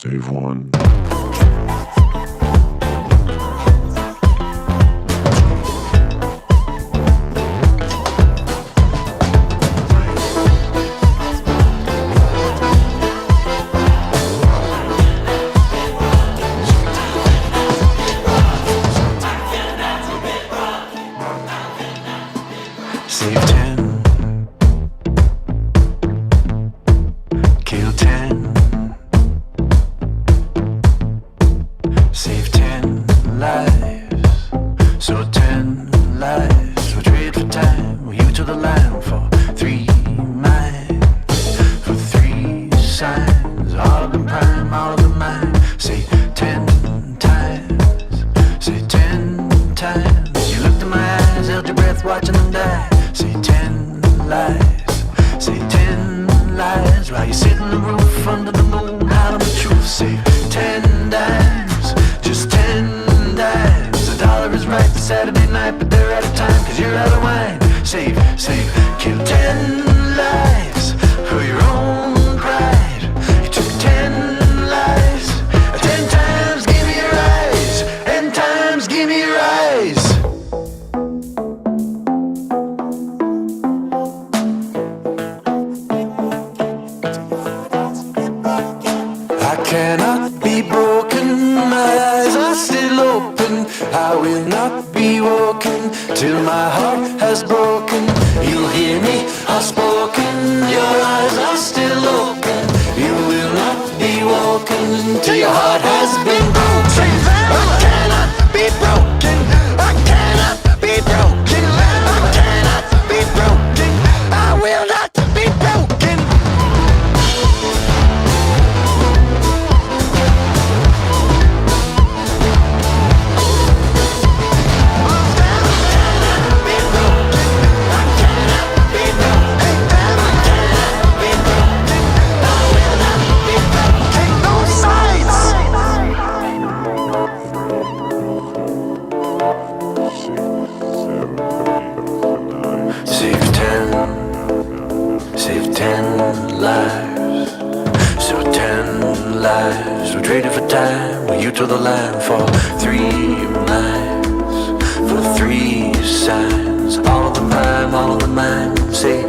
Save one. Save 10. Kill 10. Save 10 lives. So 10 lives. We'll trade for time. We'll you to the line for 3 minds. For 3 signs. All of them prime, all of them mine. Say 10 times. Say 10 times. You looked in my eyes, held your breath, watching them die. Say 10 lies, say 10 lies. While you sit in the roof under the moon, howling the truth. Say 10 dimes, just 10 dimes. The dollar is right for Saturday night, but they're out of time, cause you're out of wine. Save, kill 10 lives for your own pride. You took 10 lives, 10 times, give me your eyes, 10 times, give me your eyes. I cannot be broken, my eyes are still open. I will not be woken till my heart has broken. You'll hear me unspoken, your eyes are still open. You will not be woken till your heart has been broken. I cannot be broken, I cannot be broken, I cannot be broken, I will not be broken. Save 10 lives. So 10 lives. We traded for time. We you to the line for 3 minds. For 3 signs. All of the prime, all of the mine. Say